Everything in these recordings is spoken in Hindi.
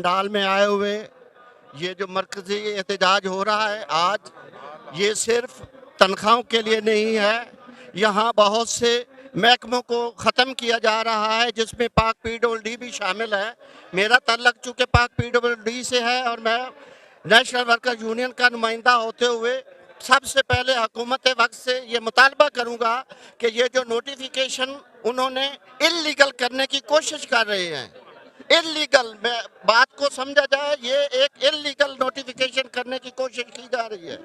पंडाल में आए हुए ये जो मरकजी एहतजाज हो रहा है आज, ये सिर्फ तनख्वाहों के लिए नहीं है। यहाँ बहुत से महकमों को ख़त्म किया जा रहा है, जिसमें पाक पीडब्ल्यूडी भी शामिल है। मेरा तल्लक चूँकि पाक पीडब्ल्यूडी से है और मैं नेशनल वर्कर्स यूनियन का नुमाइंदा होते हुए सबसे पहले हुकूमत वक्त से ये मुतालबा करूँगा कि ये जो नोटिफिकेशन उन्होंने इल्लीगल करने की कोशिश कर रहे हैं, इल्लीगल में बात को समझा जाए, ये एक इल्लीगल नोटिफिकेशन करने की कोशिश की जा रही है।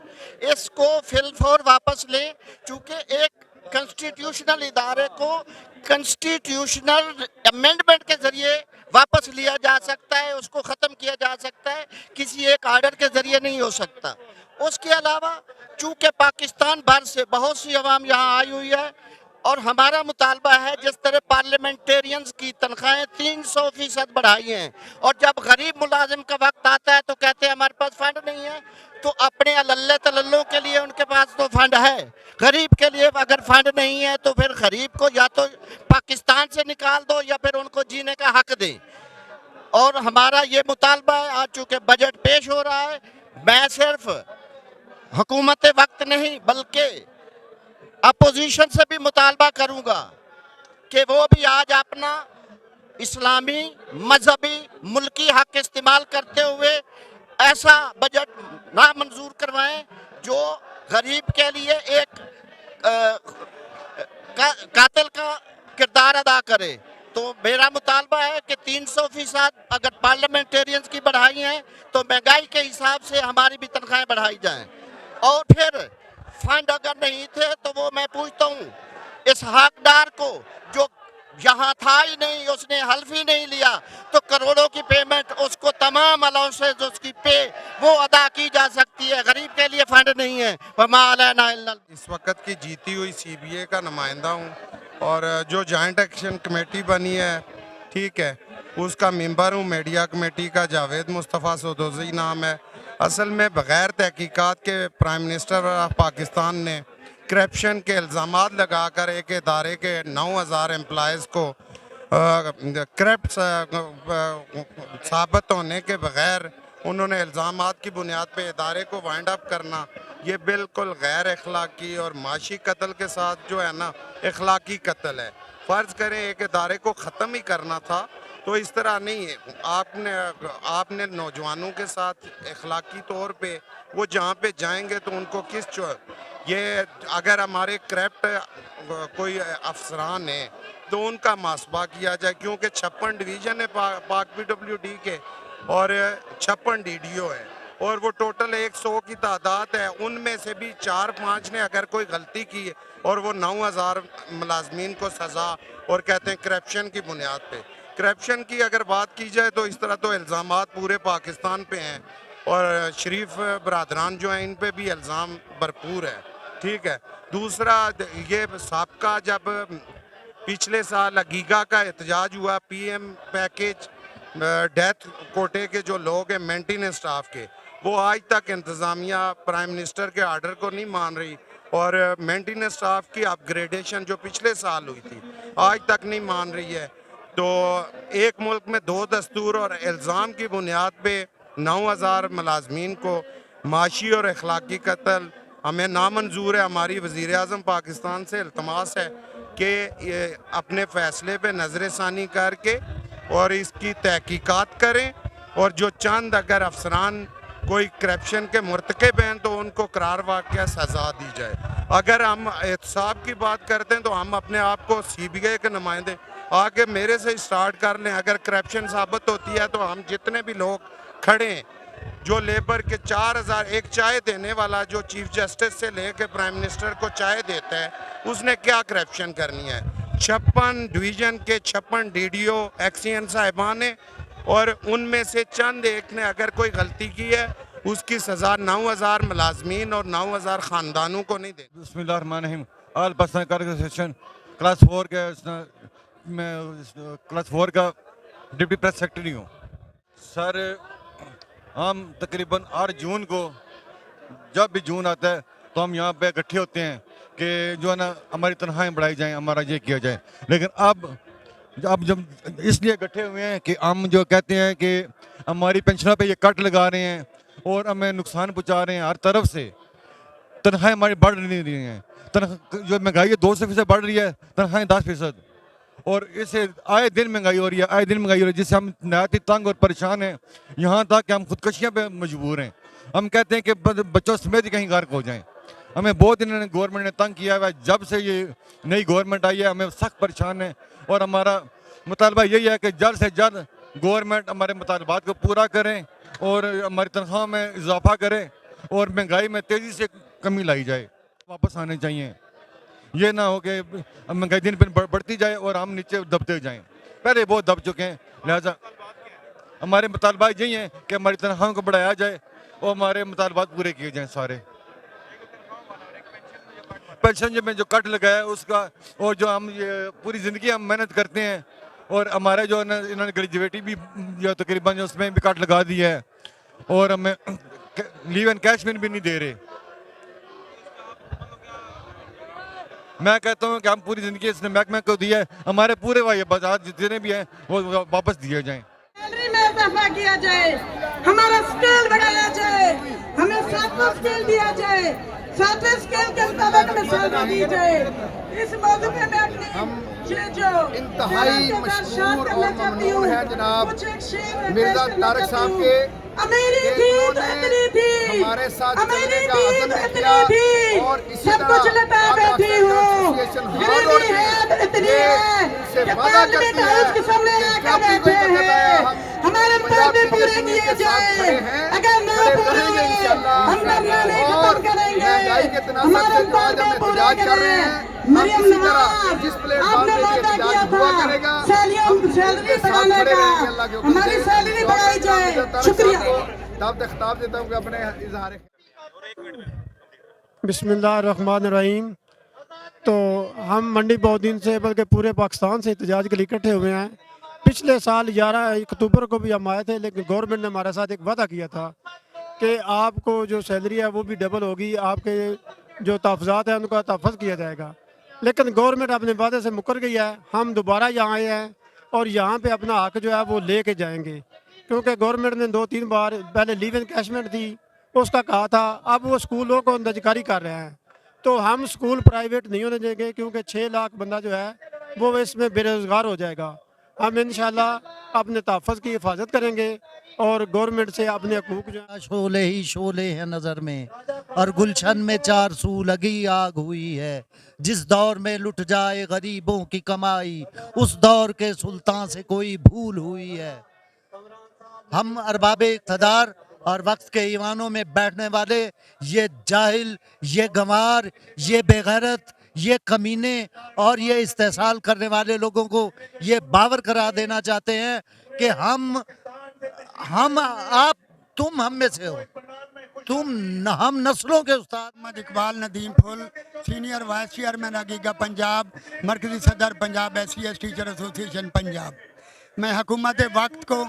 इसको फिलफौर वापस लें, चूंकि एक कॉन्स्टिट्यूशनल इदारे को कॉन्स्टिट्यूशनल अमेंडमेंट के जरिए वापस लिया जा सकता है, उसको ख़त्म किया जा सकता है, किसी एक आर्डर के जरिए नहीं हो सकता। उसके अलावा चूंकि पाकिस्तान भर से बहुत सी अवाम यहाँ आई हुई है और हमारा मुतालबा है जिस तरह पार्लियामेंटेरियंस की तनख्वाहें 300% बढ़ाई हैं, और जब गरीब मुलाजिम का वक्त आता है तो कहते हैं हमारे पास फंड नहीं है, तो अपने अल्ले तल्लों के लिए उनके पास तो फंड है, गरीब के लिए अगर फंड नहीं है तो फिर गरीब को या तो पाकिस्तान से निकाल दो या फिर उनको जीने का हक दें। और हमारा ये मुतालबा है, आज चूँकि बजट पेश हो रहा है, मैं सिर्फ हुकूमत वक्त नहीं बल्कि अपोजिशन से भी मुतालबा करूंगा कि वो भी आज अपना इस्लामी मजहबी मुल्की हक इस्तेमाल करते हुए ऐसा बजट ना मंजूर करवाएं जो गरीब के लिए एक कातिल का किरदार अदा करे। तो मेरा मुतालबा है कि 300% अगर पार्लियामेंटेरियंस की बढ़ाई है तो महंगाई के हिसाब से हमारी भी तनख्वाहें बढ़ाई जाएं। और फिर फंड अगर नहीं थे तो वो मैं पूछता हूँ इस हकदार को जो यहाँ था ही नहीं, उसने हल्फ ही नहीं लिया, तो करोड़ों की पेमेंट उसको तमाम अलाउंसेस उसकी पे वो अदा की जा सकती है। गरीब के लिए फंड नहीं है। इस वक्त की जीती हुई सीबीए का नुमाइंदा हूँ और जो जॉइंट एक्शन कमेटी बनी है, ठीक है, उसका मेंबर हूँ। मीडिया कमेटी का जावेद मुस्तफ़ा सदोज़ी नाम है। असल में बग़ैर तहकीकात के प्राइम मिनिस्टर ऑफ पाकिस्तान ने करप्शन के इल्ज़ामात लगाकर एक इदारे के 9,000 एम्प्लॉयज़ को करप्ट साबित होने के बग़ैर उन्होंने इल्ज़ामात की बुनियाद पे इदारे को वाइंड अप करना, ये बिल्कुल गैर अखलाकी और माशी कत्ल के साथ जो है ना, अखलाकी कत्ल है। फ़र्ज़ करें एक इदारे को ख़त्म ही करना था तो इस तरह नहीं है। आपने नौजवानों के साथ अखलाकी तौर पे वो जहाँ पे जाएंगे तो उनको ये अगर हमारे करप्ट कोई अफसरान है तो उनका मुहासबा किया जाए, क्योंकि 56 डिवीज़न है पाक पीडब्ल्यूडी के और 56 डीडीओ है और वो टोटल 100 की तादाद है। उनमें से भी 4-5 ने अगर कोई गलती की है और वो 9,000 मुलाजमीन को सज़ा और कहते हैं करप्शन की बुनियाद पे। करप्शन की अगर बात की जाए तो इस तरह तो इल्ज़ामात पूरे पाकिस्तान पे हैं और शरीफ बरदरान जो हैं इन पे भी इल्ज़ाम भरपूर है, ठीक है। दूसरा, ये साबका जब पिछले साल अगीगा का एहतजाज हुआ, पीएम पैकेज डेथ कोटे के जो लोग हैं मेंटेनेंस स्टाफ के, वो आज तक इंतज़ामिया प्राइम मिनिस्टर के आर्डर को नहीं मान रही और मेंटेनेंस स्टाफ की अपग्रेडेशन जो पिछले साल हुई थी आज तक नहीं मान रही है। तो एक मुल्क में दो दस्तूर और इल्ज़ाम की बुनियाद पे 9,000 मुलाजमीन को माशी और अखलाकी कत्ल हमें नामंजूर है। हमारी वज़ीर आज़म पाकिस्तान से इल्तमास है कि ये अपने फ़ैसले पे नज़रसानी करके और इसकी तहकीकात करें और जो चंद अगर अफसरान कोई करप्शन के मुर्तकब हैं तो उनको करार वाक़या सज़ा दी जाए। अगर हम एहतसाब की बात करते हैं तो हम अपने आप को सीबीआई के नुमाइंदे आगे मेरे से स्टार्ट कर लें। अगर करप्शन साबित होती है तो हम जितने भी लोग खड़े हैं, जो लेबर के 4,000 एक चाय देने वाला जो चीफ जस्टिस से लेकर प्राइम मिनिस्टर को चाय देता है, उसने क्या करप्शन करनी है। 56 डिवीज़न के 56 डीडीओ एक्सीएन साहिबान ने और उनमें से चंद एक ने अगर कोई गलती की है उसकी सज़ा 9,000 मुलाजमीन और 9,000 ख़ानदानों को नहीं दे। बिस्मिल्लाहिर्रहमानिर्रहीम। ऑल पर्सनल कार्य सेशन क्लास 4 के मैं क्लास 4 का डिप्टी प्रेस सेक्रेटरी हूँ। सर, हम तकरीबन 8 जून को, जब भी जून आता है तो हम यहाँ पे इकट्ठे होते हैं कि जो है ना हमारी तनख्वाहें बढ़ाई जाएं, हमारा ये किया जाए। लेकिन अब जब इसलिए इकट्ठे हुए हैं कि हम जो कहते हैं कि हमारी पेंशनों पे ये कट लगा रहे हैं और हमें नुकसान पहुंचा रहे हैं हर तरफ से। तनख्वाहें हमारी बढ़ नहीं रही हैं, जो महंगाई है 200% बढ़ रही है, तनख्वाहें 10%। और इससे आए दिन महंगाई हो रही है, आए दिन महंगाई हो रही है, जिससे हम नहायत ही तंग और परेशान हैं, यहाँ तक कि हम खुदकशियाँ पे मजबूर हैं। हम कहते हैं कि बच्चों समेत ही कहीं गार्क हो जाएं। हमें बहुत इन्होंने गवर्नमेंट ने तंग किया हुआ है, जब से ये नई गवर्नमेंट आई है हमें सख्त परेशान है। और हमारा मुतालबा यही है कि जल्द से जल्द गवर्नमेंट हमारे मुतालबात को पूरा करें और हमारी तनख्वाह में इजाफा करें और महंगाई में तेज़ी से कमी लाई जाए, वापस आने चाहिए। ये ना हो कि महंगाई दिन पर बढ़ती जाए और हम नीचे दबते जाएं। पहले बहुत दब चुके हैं, लिहाजा हमारे मुतालबा यही हैं कि हमारी तनख्वाहों को बढ़ाया जाए और हमारे मुतालबात पूरे किए जाएं सारे। पेंशन में जो कट लगाया है उसका, और जो हम ये पूरी ज़िंदगी हम मेहनत करते हैं और हमारे जो इन्होंने ग्रेजुएटी भी जो तकरीबन उसमें भी कट लगा दिया है और हमें लीव एंड कैशमेंट भी नहीं दे रहे। मैं कहता हूँ कि हम पूरी ज़िंदगी इसने महकमे को दिया है, हमारे पूरे बाजार जितने भी हैं वो वापस दिए जाएं। सैलरी में इजाफा किया जाए, हमारा स्केल बढ़ाया जाए, हमें 7वां स्केल दिया जाए, 7वें स्केल के मुताबिक हमें सैलरी दी जाए। इस मौजू पे मैं अपनी ये जो इंतहाई मशहूर और ममनून है जनाब मिर्जा तारक साहब के, अमीरी थी तो इतनी थी, हमारे साथ अमीरी चलने का थी अज़्म तो किया इतनी थी, और इसी सब कुछ तरह लटा बैठी हूँ, गरीबी है तो इतनी है कि पार्लियामेंट हाउस के सामने आकर बैठे हैं। हमारे मुताबिक पूरे किए जाए, अगर ना पूरे हम धरना नहीं खत्म करेंगे, हमारे मुताबिक पूरे करें। मरियम नवाज आपने वादा किया था सैलरी बढ़ाने का, हमारी सैलरी बढ़ाई जाए। शुक्रिया। तब तक खिताब देता हूँ कि अपने इजहार बिस्मिल्लाहिर्रहमानिर्रहीम। तो हम मंडी बहुत दिन से बल्कि पूरे पाकिस्तान से एहतजाज के लिए इकट्ठे हुए हैं। पिछले साल 11 अक्टूबर को भी हम आए थे, लेकिन गवर्नमेंट ने हमारे साथ एक वादा किया था कि आपको जो सैलरी है वो भी डबल होगी, आपके जो तहफ़्ज़ात हैं उनका तहफ़्फ़ुज़ किया जाएगा। लेकिन गवर्नमेंट अपने वादे से मुकर गई है। हम दोबारा यहाँ आए हैं और यहाँ पे अपना हक जो है वो ले के जाएंगे, क्योंकि गवर्नमेंट ने 2-3 बार पहले लीव एनकैशमेंट थी उसका कहा था, अब वो स्कूलों को अंदजकारी कर रहे हैं। तो हम स्कूल प्राइवेट नहीं होने देंगे, क्योंकि 6 लाख बंदा जो है वो इसमें बेरोज़गार हो जाएगा। हम इंशाल्लाह अपने तहफ़्फ़ुज़ की हिफाजत करेंगे और गवर्नमेंट से अपने हकूक़ जो है। शोले ही शोले हैं नजर में और गुलशन में 4 सू लगी आग हुई है। जिस दौर में लुट जाए गरीबों की कमाई, उस दौर के सुल्तान से कोई भूल हुई है। हम अरबाबे इक़्तिदार और वक्त के ईवानों में बैठने वाले ये जाहिल, ये गंवार, ये बेगैरत, ये कमीने और ये इस्तेसाल करने वाले लोगों को ये बावर करा देना चाहते हैं कि हम आप तुम हम में से हो, हम नस्लों के उस्ताद। मोहम्मद इकबाल नदीम फुल, सीनियर वाइस चेयरमैन हकीका पंजाब, मरकजी सदर Punjab SC/ST teacher association Punjab. मैं हुकूमत वक्त को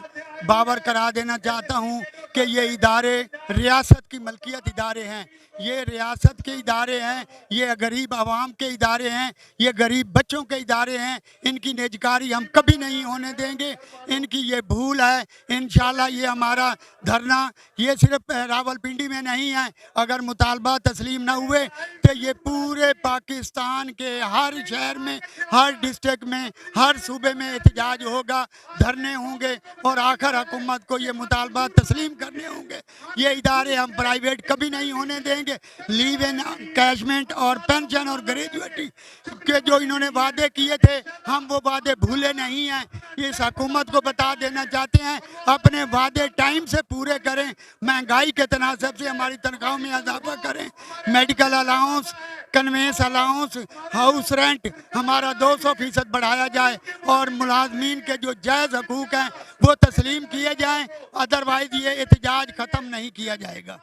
बावर करा देना चाहता हूँ कि ये इदारे रियासत की मलकियत इदारे हैं, ये रियासत के इदारे हैं, ये गरीब आवाम के इदारे हैं, ये गरीब बच्चों के इदारे हैं। इनकी निजकारी हम कभी नहीं होने देंगे, इनकी ये भूल है। इंशाल्लाह ये हमारा धरना ये सिर्फ रावलपिंडी में नहीं है, अगर मुतालबा तस्लीम न हुए तो ये पूरे पाकिस्तान के हर शहर में, हर डिस्ट्रिक्ट में, हर सूबे में एहतजाज होगा, धरने होंगे और आखिर हुकूमत को ये मुतालबा तस्लीम करने होंगे। ये इदारे हम प्राइवेट कभी नहीं होने देंगे। लीव इन कैशमेंट और पेंशन और ग्रेजुएटी के जो इन्होंने वादे किए थे, हम वो वादे भूले नहीं हैं। इस हुकूमत को बता देना चाहते हैं अपने वादे टाइम से पूरे करें, महंगाई के तनासब से हमारी तनख्वाहों में इजाफा करें, medical allowance, convince allowance, house rent हमारा 200% बढ़ाया जाए और मुलाजमीन के जो जायज़ हकूक़ हैं वो तस्लीम किए जाएं, अदरवाइज ये एहतजाज ख़त्म नहीं किया जाएगा।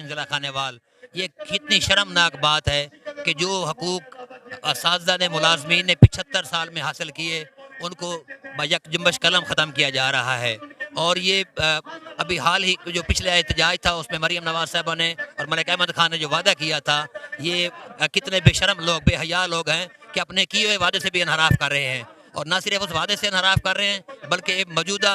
जिला खानेवाल, ये कितनी शर्मनाक बात है कि जो हकूक़ असातिज़ा ने, मुलाजमीन ने 75 साल में हासिल किए, उनको यकजम्बश कलम ख़त्म किया जा रहा है। और ये अभी हाल ही जो पिछले एहतजाज था उसमें मरियम नवाज साहबा ने और मलिक अहमद खान ने जो वादा किया था, ये कितने बेशरम लोग, बेहया लोग हैं कि अपने किए हुए वादे से भी इनहराफ कर रहे हैं। और न सिर्फ उस वादे से इनहराफ कर रहे हैं बल्कि मौजूदा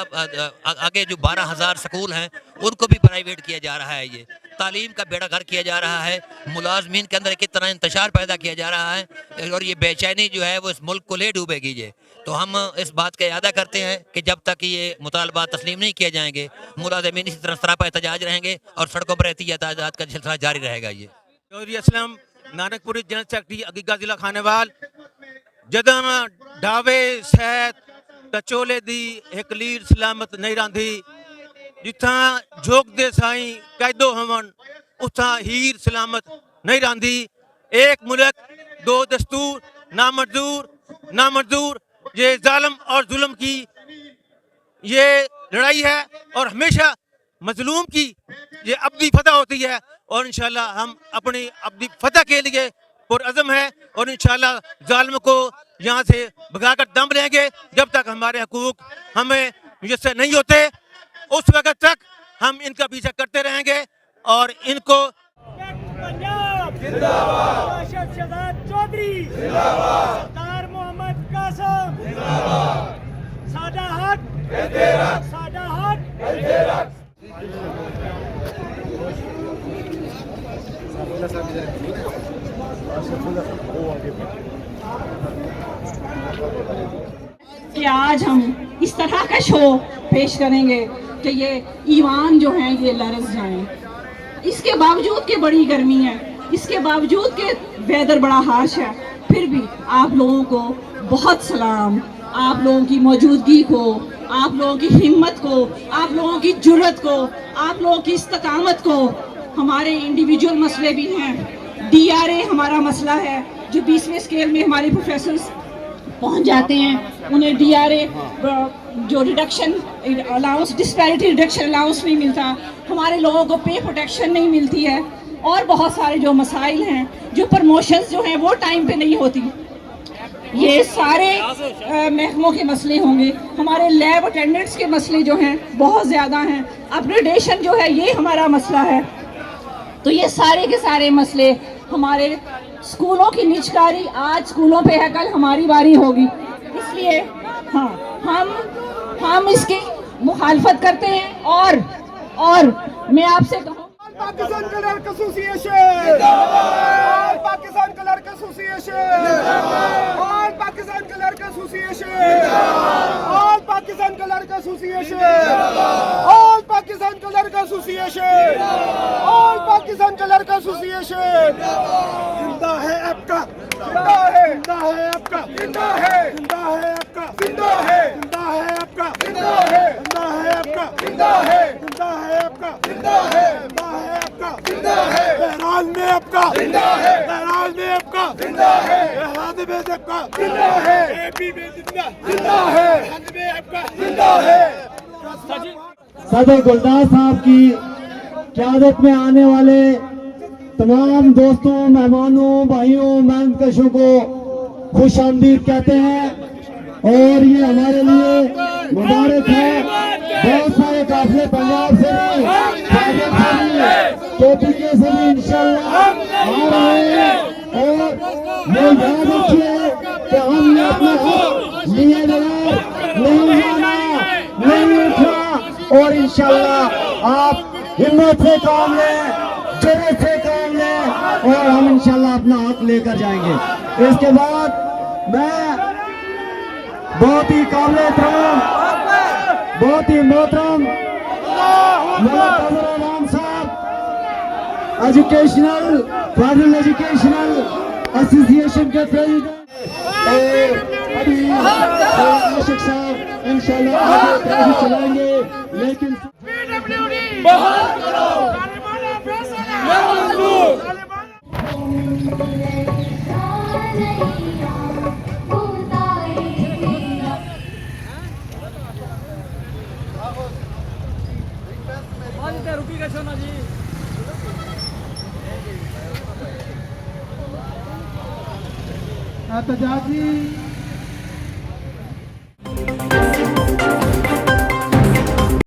आगे जो 12,000 स्कूल हैं उनको भी प्राइवेट किया जा रहा है। ये तालीम का बेड़ा गर्क किया जा रहा है, मुलाजमीन के अंदर एक तरह इंतशार पैदा किया जा रहा है और ये बेचैनी जो है वो इस मुल्क को ले डूबेगी। ये तो हम इस बात का इरादा करते हैं कि जब तक ये मुतालबात तस्लीम नहीं किए जाएंगे मुलाजमीन इसी तरह सरापा एहतजाज रहेंगे और सड़कों पर एहतजाजात का सिलसिला जारी रहेगा। ये चौधरी असलम नानकपुरी जनरल सेक्रेटरी अगीगा जिला खानेवाल जदम ढावे सैत टचोले दी एक लीर सलामत नहीं रांधी जिथा जोग दे साई कैदो हमन उथा हीर सलामत नहीं रांधी। एक मुल्क दो दस्तूर ना मंजूर ये जालिम और जुल्म की ये लड़ाई है और हमेशा मजलूम की ये अब्दी फतह होती है और इंशाल्लाह हम अपनी अब्दी फतह के लिए पुरअज़म है और इंशाल्लाह जालिम को यहाँ से भगाकर दम लेंगे। जब तक हमारे हकूक हमें मुयस्सर नहीं होते उस वक्त तक हम इनका पीछा करते रहेंगे और इनको पंजाब जिंदाबाद, चौधरी जिंदाबाद, सरदार मोहम्मद कासम जिंदाबाद, साडा हक साडा हक कि आज हम इस तरह का शो पेश करेंगे कि ये ईमान जो है ये लरस जाए। इसके बावजूद कि बड़ी गर्मी है, इसके बावजूद कि वेदर बड़ा हार्श है, फिर भी आप लोगों को बहुत सलाम, आप लोगों की मौजूदगी को, आप लोगों की हिम्मत को, आप लोगों की जुर्रत को, आप लोगों की इस्तकामत को। हमारे इंडिविजुअल मसले भी हैं, DRA हमारा मसला है जो 20वें स्केल में हमारे प्रोफेसर्स पहुंच जाते हैं, उन्हें DRA जो reduction allowance disparity reduction allowance नहीं मिलता, हमारे लोगों को पे प्रोटेक्शन नहीं मिलती है और बहुत सारे जो मसाइल हैं, जो प्रमोशंस जो हैं वो टाइम पे नहीं होती। ये सारे महकमों के मसले होंगे। हमारे लैब अटेंडेंट्स के मसले जो हैं बहुत ज़्यादा हैं, अपग्रेडेशन जो है ये हमारा मसला है। तो ये सारे के सारे मसले हमारे स्कूलों की निजकारी आज स्कूलों पे है, कल हमारी बारी होगी। इसलिए हम इसकी मुखालफत करते हैं और मैं आपसे कहूँ पाकिस्तान क्लर्क एसोसिएशन जिंदाबाद, पाकिस्तान क्लर्क एसोसिएशन जिंदाबाद, पाकिस्तान क्लर्क एसोसिएशन जिंदाबाद, पाकिस्तान क्लर्क एसोसिएशन जिंदाबाद, पाकिस्तान क्लर्क एसोसिएशन जिंदाबाद, पाकिस्तान क्लर्क एसोसिएशन जिंदा है आपका, जिंदा है आपका, जिंदा है आपका, जिंदा है आपका, जिंदा है आपका, जिंदा है आपका, जिंदा है आपका, जिंदा है बहराल में आपका, जिंदा है बहराल में आपका, जिंदा है बहराल में आपका, जिंदा है AP में जिंदा है हद में आपका, जिंदा है। सदर गुलदार साहब की क़यादत में आने वाले तमाम दोस्तों, मेहमानों, भाइयों, मेहनतकशों को खुश आमदीद कहते हैं और ये हमारे लिए मुबारक है। बहुत सारे काफिले पंजाब से भी, KPK से भी इंशाल्लाह आ रहे हैं और ये याद रखिए कि हमने अपना हक लिए बगैर नहीं जाना, नहीं उठना और इंशाल्लाह आप हिम्मत से काम लें, जुर्रत से काम लें और हम इंशाल्लाह अपना हक लेकर जाएंगे। इसके बाद मैं बहुत ही काबिल एहतराम, बहुत ही मोहतरम राम साहब, एजुकेशनल फेडरल एजुकेशनल एसोसिएशन के प्रेसिडेंट आशिक साहब इंशाल्लाह आगे चलाएंगे, लेकिन एहतजाजी